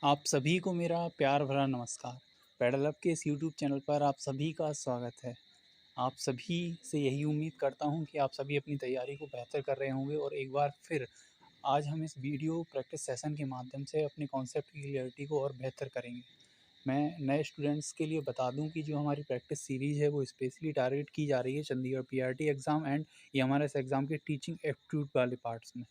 आप सभी को मेरा प्यार भरा नमस्कार। पेडल अप के इस यूट्यूब चैनल पर आप सभी का स्वागत है। आप सभी से यही उम्मीद करता हूँ कि आप सभी अपनी तैयारी को बेहतर कर रहे होंगे और एक बार फिर आज हम इस वीडियो प्रैक्टिस सेशन के माध्यम से अपने कॉन्सेप्ट की क्लियरिटी को और बेहतर करेंगे। मैं नए स्टूडेंट्स के लिए बता दूं कि जो हमारी प्रैक्टिस सीरीज़ है वो स्पेशली टारगेट की जा रही है Chandigarh PRT exam and MRS exam के टीचिंग एप्टीट्यूड वाले पार्ट्स में,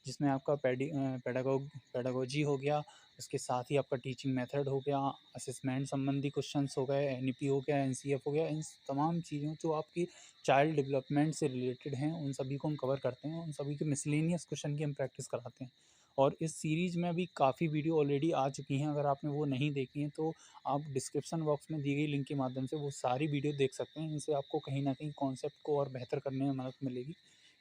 जिसमें आपका पेडागोजी हो गया, उसके साथ ही आपका टीचिंग मेथड हो गया, असेसमेंट संबंधी क्वेश्चंस हो गए, एनईपी हो गया, एनसीएफ हो गया। इन तमाम चीज़ों जो आपकी चाइल्ड डेवलपमेंट से रिलेटेड हैं उन सभी को हम कवर करते हैं, उन सभी के मिसलेनियस क्वेश्चन की हम प्रैक्टिस कराते हैं। और इस सीरीज़ में अभी काफ़ी वीडियो ऑलरेडी आ चुकी हैं, अगर आपने वो नहीं देखी हैं तो आप डिस्क्रिप्शन बॉक्स में दी गई लिंक के माध्यम से वो सारी वीडियो देख सकते हैं। इनसे आपको कहीं न कहीं कॉन्सेप्ट को और बेहतर करने में मदद मिलेगी।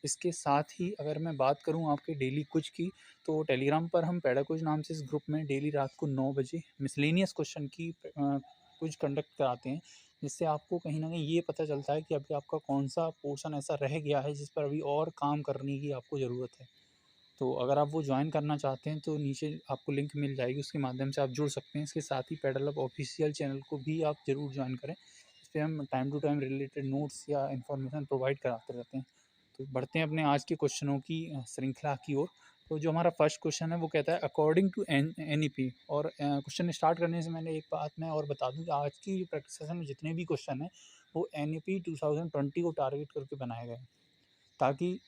इसके साथ ही अगर मैं बात करूँ आपके डेली कुछ की, तो टेलीग्राम पर हम पेडागोज नाम से इस ग्रुप में डेली रात को 9 बजे मिसलेनियस क्वेश्चन की क्विज कंडक्ट कराते हैं, जिससे आपको कहीं न कहीं ये पता चलता है कि अभी आपका कौन-सा पोर्शन ऐसा रह गया है जिस पर अभी और काम करने की आपको ज़रूरत है। तो अगर आप वो जॉइन करना चाहते हैं तो नीचे आपको लिंक मिल जाएगी, उसके माध्यम से आप जुड़ सकते हैं। इसके साथ ही पेडल अप ऑफिशियल चैनल को भी आप ज़रूर जॉइन करें। इस पे हम time to time related notes या इन्फॉर्मेशन प्रोवाइड कराते रहते हैं। तो बढ़ते हैं अपने आज के क्वेश्चनों की श्रृंखला की ओर। तो जो हमारा फर्स्ट क्वेश्चन है वो कहता है अकॉर्डिंग टू एनईपी। और क्वेश्चन स्टार्ट करने से मैंने एक बात मैं और बता दूं कि आज की प्रैक्टिस सेशन में जितने भी क्वेश्चन हैं वो एनईपी 2020 को टारगेट करके बनाए गए हैं, ताकि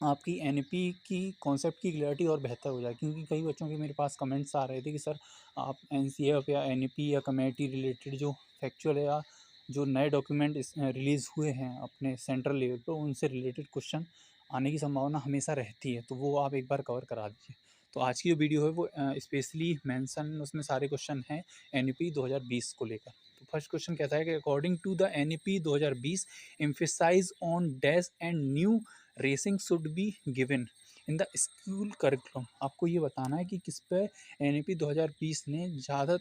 आपकी एनईपी की कॉन्सेप्ट की क्लैरिटी और बेहतर हो जाए। क्योंकि कई बच्चों के मेरे पास कमेंट्स आ रहे थे कि सर आप एनसीएफ या एनईपी या कमेटी रिलेटेड जो फैक्चुअल या जो नए डॉक्यूमेंट रिलीज़ हुए हैं अपने सेंट्रल लेवल पर, उनसे रिलेटेड क्वेश्चन आने की संभावना हमेशा रहती है, तो वो आप एक बार कवर करा दीजिए। तो आज की जो वीडियो है वो स्पेशली मेंशन उसमें सारे क्वेश्चन हैं एनईपी 2020 को लेकर। तो फर्स्ट क्वेश्चन कहता है कि according to the NEP 2020 emphasise on dash and new racing should be given in the school curriculum. आपको ये बताना है कि किस पे एनईपी 2020 ने ज़्यादा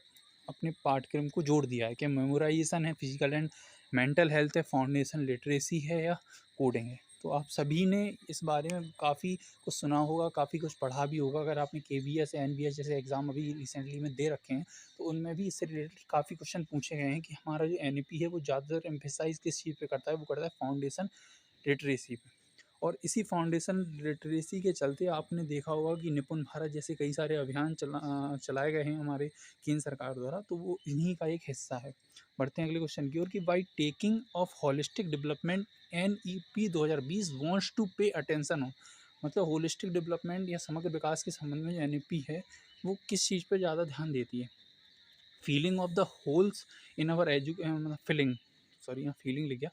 अपने पाठ्यक्रम को जोड़ दिया है। क्या मेमोराइजेशन है, फिजिकल एंड मेंटल हेल्थ है, फाउंडेशन लिटरेसी है या कोडिंग है? तो आप सभी ने इस बारे में काफ़ी कुछ सुना होगा, काफ़ी कुछ पढ़ा भी होगा। अगर आपने केवीएस या एनवीएस जैसे एग्ज़ाम अभी रिसेंटली में दे रखे हैं तो उनमें भी इससे रिलेटेड काफ़ी क्वेश्चन पूछे गए हैं कि हमारा जो एनईपी है वो ज़्यादातर एम्फेसाइज किस चीज़ पे करता है, वो करता है फाउंडेशन लिटरेसी पे। और इसी फाउंडेशन लिटरेसी के चलते आपने देखा होगा कि निपुण भारत जैसे कई सारे अभियान चलाए गए हैं हमारे केंद्र सरकार द्वारा, तो वो इन्हीं का एक हिस्सा है। बढ़ते हैं अगले क्वेश्चन की ओर कि by taking of holistic development NEP 2020 wants to pay attention हो। मतलब होलिस्टिक डेवलपमेंट या समग्र विकास के संबंध में जो एनईपी है वो किस चीज़ पर ज़्यादा ध्यान देती है? Feeling of the holes in our मतलब फीलिंग, सॉरी यहाँ फीलिंग लिख गया,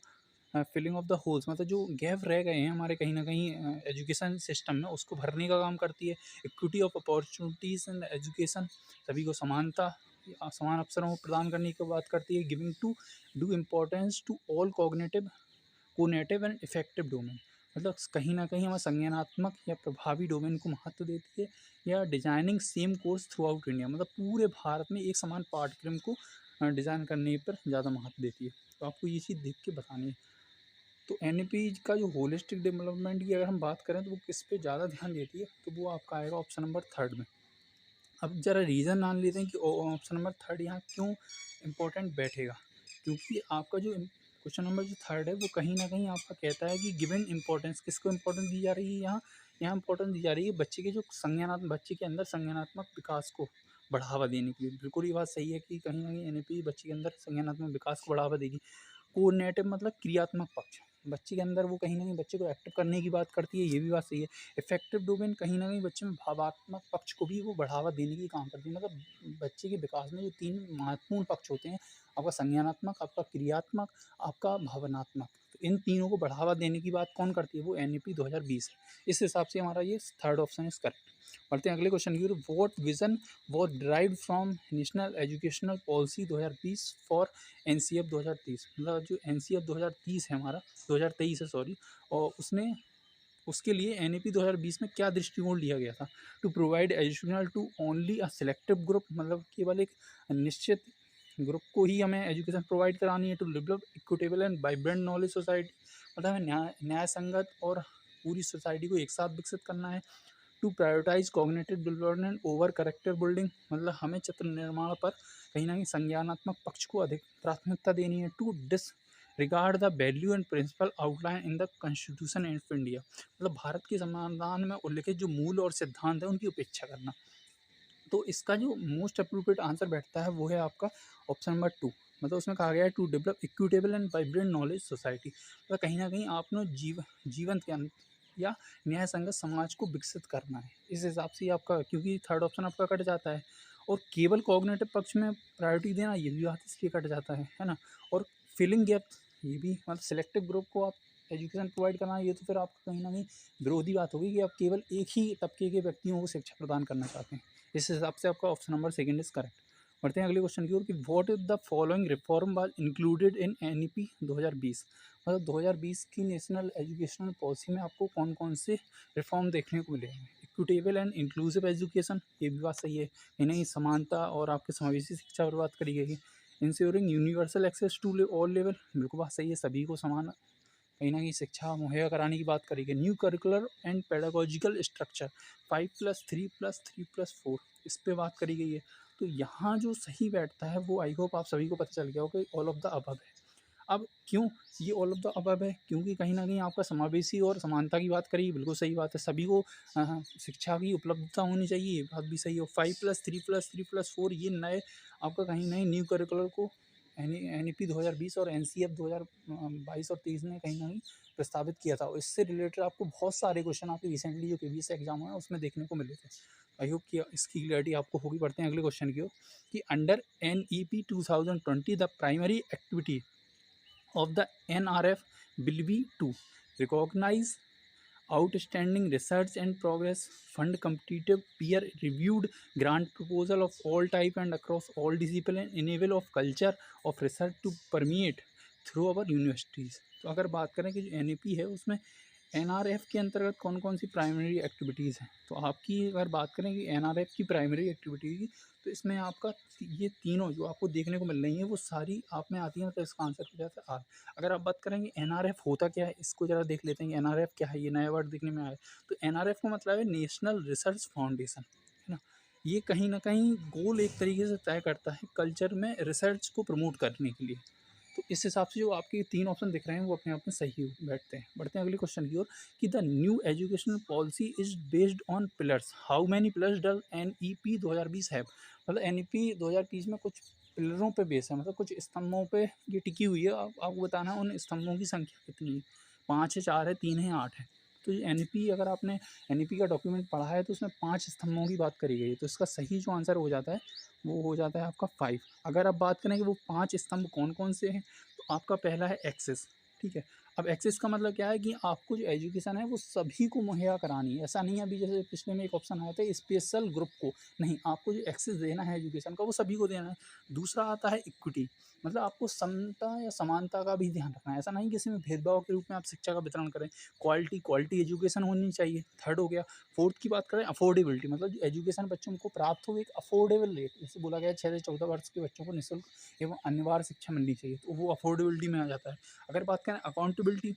फिलिंग ऑफ द होल्स मतलब जो गैप रह गए हैं हमारे कहीं ना कहीं एजुकेशन सिस्टम में, उसको भरने का काम करती है। Equity of opportunities in education, सभी को समानता या समान अवसरों को प्रदान करने की बात करती है। Giving to do importance to all cognitive conative and effective domain, मतलब कहीं ना कहीं हमें संज्ञानात्मक या प्रभावी डोमेन को महत्व देती है। या designing same course through out India, मतलब पूरे भारत में एक समान पाठ्यक्रम को डिज़ाइन करने पर ज़्यादा महत्व देती है। तो आपको ये चीज़ देख के बतानी है। तो एन का जो होलिस्टिक डेवलपमेंट की अगर हम बात करें तो वो किस पे ज़्यादा ध्यान देती है, तो वो आपका आएगा ऑप्शन नंबर थर्ड में। अब ज़रा रीज़न जान लेते हैं कि ऑप्शन नंबर थर्ड यहाँ क्यों इम्पोर्टेंट बैठेगा। क्योंकि आपका जो क्वेश्चन नंबर जो थर्ड है वो कहीं ना कहीं आपका कहता है कि गिवन इंपॉर्टेंस किसको इंपॉर्टेंस दी जा रही है यहाँ। यहाँ इंपॉर्टेंस दी जा रही है बच्चे के जो संज्ञानात्मक, बच्चे के अंदर संज्ञानात्मक विकास को बढ़ावा देने के लिए। बिल्कुल ये बात सही है कि कहीं ना कहीं एन बच्चे के अंदर संज्ञानात्मक विकास को बढ़ावा देगी। कोऑर्डिनेटिव मतलब क्रियात्मक पक्ष, बच्चे के अंदर वो कहीं न कहीं बच्चे को एक्टिव करने की बात करती है, ये भी बात सही है। इफेक्टिव डोमेन कहीं न कहीं बच्चे में भावात्मक पक्ष को भी वो बढ़ावा देने की काम करती है। मतलब बच्चे के विकास में जो 3 महत्वपूर्ण पक्ष होते हैं, आपका संज्ञानात्मक, आपका क्रियात्मक, आपका भावनात्मक। तो इन तीनों को बढ़ावा देने की बात कौन करती है? वो एनईपी 2020 है। इस हिसाब से हमारा ये थर्ड ऑप्शन इज़ करेक्ट। बढ़ते हैं अगले क्वेश्चन की ओर। What vision was derived from national educational policy 2020 for NCF 2030। मतलब जो एनसीएफ 2030 है हमारा, 2023 है सॉरी, और उसने उसके लिए एनईपी 2020 में क्या दृष्टिकोण लिया गया था? To provide educational to only a selective group, मतलब केवल एक निश्चित ग्रुप को ही हमें एजुकेशन प्रोवाइड करानी है। To develop equitable and vibrant knowledge society, मतलब हमें न्याय संगत और पूरी सोसाइटी को एक साथ विकसित करना है। To prioritise cognitive development over character building, मतलब हमें चित्र निर्माण पर कहीं ना कहीं संज्ञानात्मक पक्ष को अधिक प्राथमिकता देनी है। To disregard the value and principle outline in the constitution of India, मतलब भारत के संविधान में उल्लिखित जो मूल और सिद्धांत है उनकी उपेक्षा करना। तो इसका जो मोस्ट अप्रोप्रिएट आंसर बैठता है वो है आपका ऑप्शन नंबर 2। मतलब उसमें कहा गया है to develop equitable and vibrant knowledge society, मतलब कहीं ना कहीं आपने जीवन ज्ञान या न्याय संगत समाज को विकसित करना है। इस हिसाब से आपका, क्योंकि थर्ड ऑप्शन आपका कट जाता है, और केवल कॉग्निटिव पक्ष में प्रायोरिटी देना ये भी बात इसलिए कट जाता है ना। और फिलिंग गैप, ये भी मतलब सिलेक्टिव ग्रुप को आप एजुकेशन प्रोवाइड करना, ये तो फिर आपका कहीं ना कहीं विरोधी बात होगी कि आप केवल एक ही तबके के व्यक्तियों को शिक्षा प्रदान करना चाहते हैं। इस हिसाब से आपका option number second is correct. बढ़ते हैं अगले क्वेश्चन की ओर कि what is the following reform was included in NEP 2020, मतलब 2020 की नेशनल एजुकेशनल पॉलिसी में आपको कौन कौन से रिफॉर्म देखने को मिलेंगे। इक्विटेबल एंड इंक्लूसिव एजुकेशन, ये भी बात सही है, इन्हें समानता और आपके समावेशी शिक्षा पर बात करी गई है। Ensuring universal access to all level, बिल्कुल बात सही है, सभी को समान कहीं ना कहीं शिक्षा मुहैया कराने की बात करी गई। New curricular and pedagogical structure 5+3+3+4, इस पे बात करी गई है। तो यहाँ जो सही बैठता है वो आई होप आप सभी को पता चल गया होगा, ऑल ऑफ द अबव है। अब क्यों ये ऑल ऑफ द अबव है, क्योंकि कहीं ना कहीं आपका समावेशी और समानता की बात करी, बिल्कुल सही बात है, सभी को शिक्षा की उपलब्धता होनी चाहिए, ये बात भी सही है। 5+3+3+4 ये नए आपका कहीं नहीं न्यू करिकुलर को एनईपी 2020 और एनसीएफ 2022 और 23 ने कहीं ना कहीं प्रस्तावित किया था। और इससे रिलेटेड आपको बहुत सारे क्वेश्चन आपके रिसेंटली जो केवीएस एग्जाम हुआ है उसमें देखने को मिले थे। आई होप कि इसकी क्लियरिटी आपको होगी। बढ़ते हैं अगले क्वेश्चन की ओर कि under NEP 2020 the primary activity of the NRF will be to recognize outstanding research and progress, fund competitive peer-reviewed grant proposal of all type and across all discipline, enable of culture of research to permeate through our universities। तो अगर बात करें कि जो N है उसमें NRF के अंतर्गत कौन कौन सी प्राइमरी एक्टिविटीज़ हैं, तो आपकी अगर बात करें कि एनआरएफ की प्राइमरी एक्टिविटी की, तो इसमें आपका ये तीनों जो आपको देखने को मिल रही हैं वो सारी आप में आती हैं, तो इसका आंसर हो जाता है आर। अगर आप बात करेंगे एनआरएफ होता क्या है, इसको ज़रा देख लेते हैं कि एनआरएफ क्या है, ये नया वर्ड देखने में आया। तो एनआरएफ का मतलब है नेशनल रिसर्च फाउंडेशन, है ना। ये कहीं ना कहीं गोल एक तरीके से तय करता है कल्चर में रिसर्च को प्रमोट करने के लिए। तो इस हिसाब से जो आपके तीन ऑप्शन दिख रहे हैं वो अपने आप में सही बैठते हैं। बढ़ते हैं अगले क्वेश्चन की ओर कि the new educational policy is based on pillars, how many pillars does NEP 2020 have, मतलब एनईपी 2020 में कुछ पिलरों पे बेस है, मतलब कुछ स्तंभों पे ये टिकी हुई है। आपको बताना है उन स्तंभों की संख्या कितनी है, 5 है, 4 है, 3 है, 8 है। तो ये एनईपी, अगर आपने एनईपी का डॉक्यूमेंट पढ़ा है तो उसमें 5 स्तंभों की बात करी गई है। तो इसका सही जो आंसर हो जाता है वो हो जाता है आपका 5। अगर आप बात करें कि वो 5 स्तंभ कौन कौन से हैं, तो आपका पहला है एक्सेस, ठीक है। अब एक्सेस का मतलब क्या है कि आपको जो एजुकेशन है वो सभी को मुहैया करानी है। ऐसा नहीं है अभी जैसे पिछले में एक ऑप्शन आया था स्पेशल ग्रुप को, नहीं, आपको जो एक्सेस देना है एजुकेशन का वो सभी को देना है। दूसरा आता है इक्विटी, मतलब आपको समता या समानता का भी ध्यान रखना है, ऐसा नहीं किसी में भेदभाव के रूप में आप शिक्षा का वितरण करें। क्वालिटी एजुकेशन होनी चाहिए, थर्ड हो गया। फोर्थ की बात करें अफोर्डेबिलिटी, मतलब जो एजुकेशन बच्चों को प्राप्त हो एक अफोर्डेबल रेट, जैसे बोला गया 6 से 14 वर्ष के बच्चों को निःशुल्क एवं अनिवार्य शिक्षा मिलनी चाहिए, तो वो अफोर्डेबिलिटी में आ जाता है। अगर बात करें अकाउंटेबिलिटी,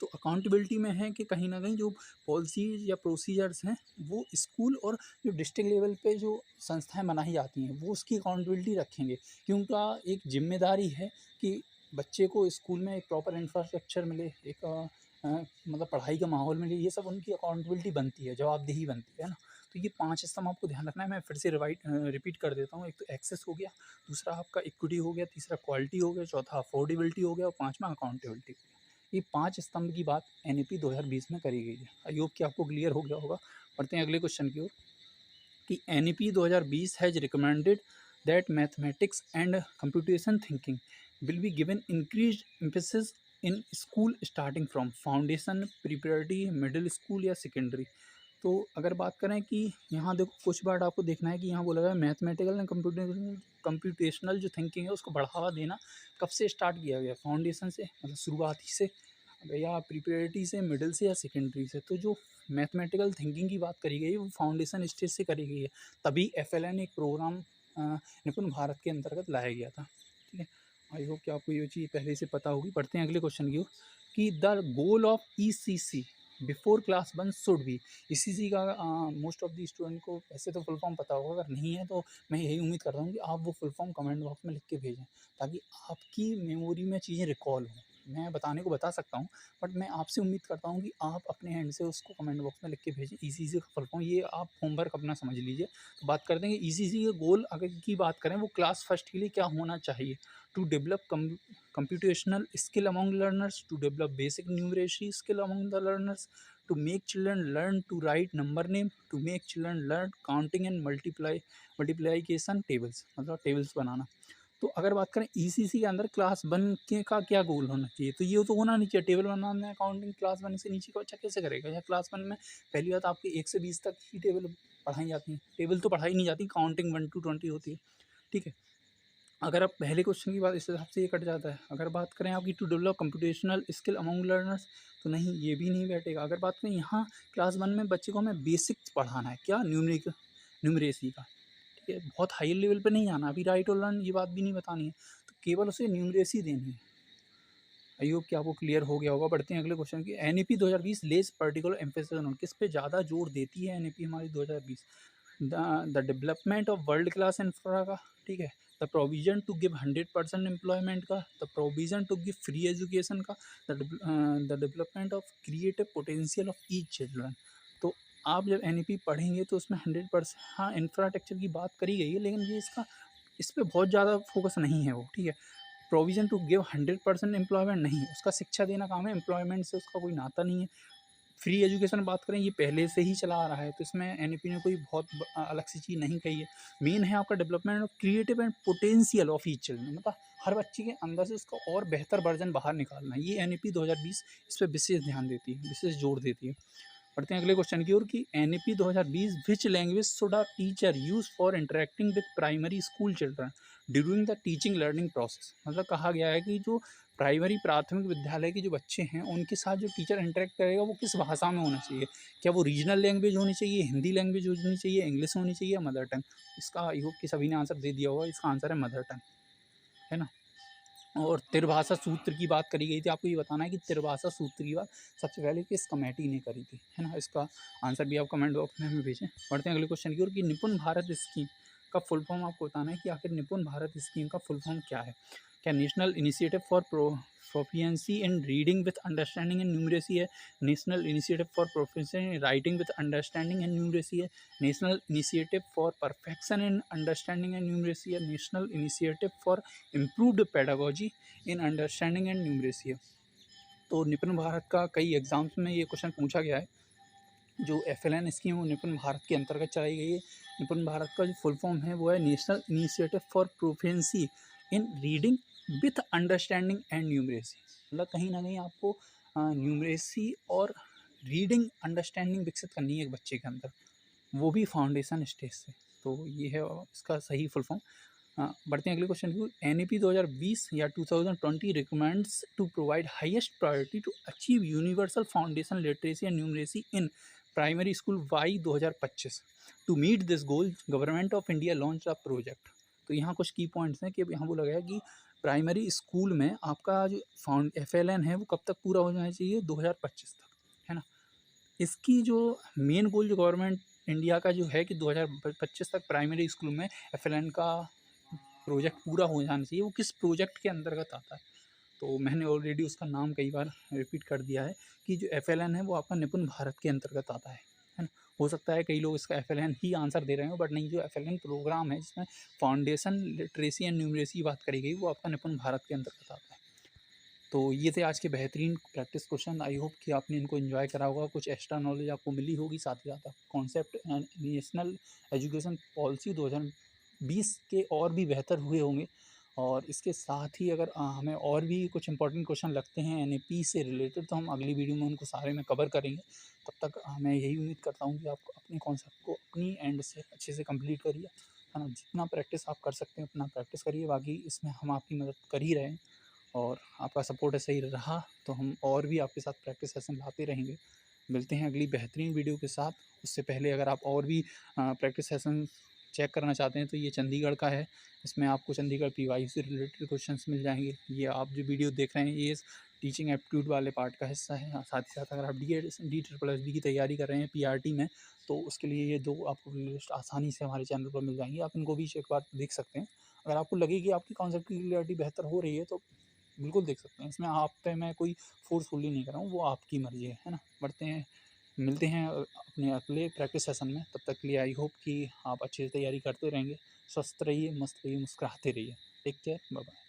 तो अकाउंटेबिलिटी में है कि कहीं न कहीं जो पॉलिसीज़ या प्रोसीजर्स हैं वो स्कूल और जो डिस्ट्रिक्ट लेवल पे जो संस्थाएँ बनाई जाती हैं वो उसकी अकाउंटेबिलिटी रखेंगे, कि उनका एक ज़िम्मेदारी है कि बच्चे को स्कूल में एक प्रॉपर इंफ्रास्ट्रक्चर मिले, एक मतलब पढ़ाई का माहौल मिले, ये सब उनकी अकाउंटेबिलिटी बनती है, जवाबदेही बनती है ना। तो ये 5 स्तंभ आपको ध्यान रखना है। मैं फिर से रिपीट कर देता हूँ। एक तो एक्सेस हो गया, दूसरा आपका इक्विटी हो गया, तीसरा क्वालिटी हो गया, चौथा अफोर्डेबिलिटी हो गया और पाँचवां अकाउंटेबिलिटी हो गया। ये 5 स्तंभ की बात एनईपी 2020 में करी गई है। आई होप कि आपको क्लियर हो गया होगा। बढ़ते हैं अगले क्वेश्चन की ओर कि NEP 2020 has recommended that mathematics and computation thinking will be given increased emphasis in school starting from foundation, preparatory, middle school या सेकेंडरी। तो अगर बात करें कि यहाँ देखो कुछ वर्ड आपको देखना है कि यहाँ बोला गया है मैथमेटिकल एंड कंप्यूटेशनल जो थिंकिंग है उसको बढ़ावा देना कब से स्टार्ट किया गया, फाउंडेशन से, मतलब शुरुआती से, या प्रिपरेटरी से, मिडिल से या सेकेंडरी से। तो जो मैथमेटिकल थिंकिंग की बात करी गई है वो फाउंडेशन स्टेज से करी गई है, तभी एफएलएन एक प्रोग्राम निपुण भारत के अंतर्गत लाया गया था, ठीक है। आई होप कि आपको ये चीज़ पहले से पता होगी। बढ़ते हैं अगले क्वेश्चन की ओर कि the goal of ECC, before class 1 should be. ECC का मोस्ट ऑफ द स्टूडेंट को वैसे तो फुल फॉर्म पता होगा, अगर नहीं है तो मैं यही उम्मीद करता हूँ कि आप वो फुल फॉर्म कमेंट बॉक्स में लिख के भेजें, ताकि आपकी मेमोरी में चीज़ें रिकॉल हों। मैं बताने को बता सकता हूँ, बट मैं आपसे उम्मीद करता हूँ कि आप अपने हैंड से उसको कमेंट बॉक्स में लिख के भेजें। ईसीसी का फुल फॉर्म ये आप होमवर्क अपना समझ लीजिए। तो बात करते हैं कि ईसीसी के गोल अगर की बात करें, वो क्लास फर्स्ट के लिए क्या होना चाहिए। To develop computational skill among learners, to develop basic numeracy skill among the learners, to make children learn to write number name, to make children learn counting and multiplication tables, मतलब tables बनाना। तो अगर बात करें ECC के अंदर class 1 के का क्या गोल होना चाहिए, तो ये तो होना नहीं चाहिए टेबल बनाना है काउंटिंग। क्लास 1 से नीचे का बच्चा कैसे करेगा? या क्लास 1 में पहली बात आपके 1 से 20 तक ही टेबल पढ़ाई जाती हैं, टेबल तो पढ़ाई नहीं जाती, काउंटिंग 1 to 20 होती है, ठीक है। अगर आप पहले क्वेश्चन की बात, इस हिसाब से ये कट जाता है। अगर बात करें आपकी to develop computational skill among learners, तो नहीं, ये भी नहीं बैठेगा। अगर बात करें यहाँ क्लास 1 में बच्चे को हमें बेसिक्स पढ़ाना है, क्या न्यूमरेसी का, ठीक है, बहुत हाई लेवल पे नहीं जाना, अभी राइट और लर्न ये बात भी नहीं बतानी है, तो केवल उसे न्यूमरेसी देनी है। आई होप कि आपको क्लियर हो गया होगा। बढ़ते हैं अगले क्वेश्चन की। NEP 2020 lays particular emphasis on, किस पे ज़्यादा जोर देती है एनईपी हमारी 2020? The development of world class infra का, ठीक है, the provision to give 100% employment का, the provision to give free education का, the development of creative potential of each children. तो आप जब एन पढ़ेंगे तो उसमें 100%, हाँ, इंफ्रास्ट्रक्चर की बात करी गई है, लेकिन ये इसका इस पर बहुत ज़्यादा फोकस नहीं है वो, ठीक है। प्रोविजन टू गिव 100% एम्प्लॉयमेंट नहीं, उसका शिक्षा देना काम है, एम्प्लॉयमेंट से उसका कोई नाता नहीं है। फ्री एजुकेशन बात करें, ये पहले से ही चला आ रहा है, तो इसमें एनईपी ने कोई बहुत अलग सी चीज़ नहीं कही है। मेन है आपका development of creative and potential of each children, मतलब हर बच्चे के अंदर से उसका और बेहतर वर्जन बाहर निकालना है। ये एनईपी 2020 इस पर विशेष ध्यान देती है, विशेष जोर देती है। बढ़ते हैं अगले क्वेश्चन की ओर कि NEP 2020 which language should a teacher use for interacting with primary school children during the teaching learning process. मतलब कहा गया है कि जो प्राथमिक विद्यालय के जो बच्चे हैं उनके साथ जो टीचर इंटरेक्ट करेगा वो किस भाषा में होना चाहिए। क्या वो रीजनल लैंग्वेज होनी चाहिए, हिंदी लैंग्वेज होनी चाहिए, इंग्लिश होनी चाहिए, मदर टंग? इसका आई होप कि सभी ने आंसर दे दिया होगा, इसका आंसर है मदर टंग, है ना। और त्रिभाषा सूत्र की बात करी गई थी, आपको ये बताना है कि त्रिभाषा सूत्र की बात सबसे पहले किस कमेटी ने करी थी, है ना। इसका आंसर भी आप कमेंट बॉक्स में हमें भेजें। बढ़ते हैं अगले क्वेश्चन की ओर कि निपुण भारत स्कीम का फुल फॉर्म आपको बताना है कि आखिर निपुण भारत स्कीम का फुल फॉर्म क्या है। क्या national initiative for proficiency in reading with understanding and numeracy है, national initiative for proficiency in writing with understanding and numeracy है, national initiative for perfection in understanding and numeracy है, national initiative for improved pedagogy in understanding and numeracy है। तो निपुण भारत का कई exams में ये क्वेश्चन पूछा गया है। जो एफएलएन स्कीम है वो निपुण भारत के अंतर्गत चलाई गई है। निपुण भारत का जो फुल फॉर्म है वो है national initiative for proficiency in reading with understanding and numeracy. मतलब कहीं ना कहीं आपको न्यूमरेसी और रीडिंग अंडरस्टैंडिंग विकसित करनी है एक बच्चे के अंदर, वो भी फाउंडेशन स्टेज से। तो ये है इसका सही फुल फॉर्म। बढ़ते हैं अगले क्वेश्चन की। एनईपी 2020 या 2020 recommends to provide highest priority to achieve universal foundation literacy and numeracy in primary school by 2025। To meet this goal government of India launch a project. तो यहाँ कुछ की पॉइंट्स हैं कि यहाँ बोला गया कि प्राइमरी स्कूल में आपका जो FLN है वो कब तक पूरा हो जाना चाहिए, 2025 तक, है ना। इसकी जो मेन गोल जो गवर्नमेंट इंडिया का जो है कि 2025 तक प्राइमरी स्कूल में FLN का प्रोजेक्ट पूरा हो जाना चाहिए, वो किस प्रोजेक्ट के अंतर्गत आता है। तो मैंने ऑलरेडी उसका नाम कई बार रिपीट कर दिया है कि जो FLN है वो आपका निपुण भारत के अंतर्गत आता है ना। हो सकता है कई लोग इसका FLN ही आंसर दे रहे हो, बट नहीं, जो FLN प्रोग्राम है जिसमें फाउंडेशन लिटरेसी एंड न्यूमरेसी की बात करी गई वो आपका निपुण भारत के अंतर्गत आता है। तो ये थे आज के बेहतरीन प्रैक्टिस क्वेश्चन। आई होप कि आपने इनको एंजॉय करा होगा, कुछ एक्स्ट्रा नॉलेज आपको मिली होगी, साथ ही साथ कॉन्सेप्ट नेशनल एजुकेशन पॉलिसी 2020 के और भी बेहतर हुए होंगे। और इसके साथ ही अगर हमें और भी कुछ इंपॉर्टेंट क्वेश्चन लगते हैं एनईपी से रिलेटेड, तो हम अगली वीडियो में उनको सारे में कवर करेंगे। तब तक मैं यही उम्मीद करता हूँ कि आप अपने कॉन्सेप्ट को अपनी एंड से अच्छे से कंप्लीट करिए, है ना। जितना प्रैक्टिस आप कर सकते हैं उतना प्रैक्टिस करिए, बाकी इसमें हम आपकी मदद कर ही रहे हैं। और आपका सपोर्ट ऐसा ही रहा तो हम और भी आपके साथ प्रैक्टिस सेशन लाते रहेंगे। मिलते हैं अगली बेहतरीन वीडियो के साथ। उससे पहले अगर आप और भी प्रैक्टिस सेशन चेक करना चाहते हैं तो ये चंडीगढ़ का है। इसमें आपको चंडीगढ़ PY से रिलेटेड क्वेश्चंस मिल जाएंगे। ये आप जो वीडियो देख रहे हैं ये टीचिंग एप्टीट्यूड वाले पार्ट का हिस्सा है। साथ ही साथ अगर आप डी की तैयारी कर रहे हैं पीआरटी में, तो उसके लिए ये 2 आपको प्लेलिस्ट आसानी से हमारे चैनल पर मिल जाएँगी। आप इनको भी एक बार देख सकते हैं। अगर आपको लगे कि आपकी कॉन्सेप्ट की क्लियरिटी बेहतर हो रही है, तो बिल्कुल देख सकते हैं। इसमें आप पे मैं कोई फ़ोर्सफुली नहीं कर रहा हूँ, वो आपकी मर्ज़ी है ना? बढ़ते हैं, मिलते हैं अपने अगले प्रैक्टिस सेशन में। तब तक के लिए आई होप कि आप अच्छे से तैयारी करते रहेंगे। स्वस्थ रहिए, मस्त रहिए, मुस्कुराते रहिए। Take care, bye bye.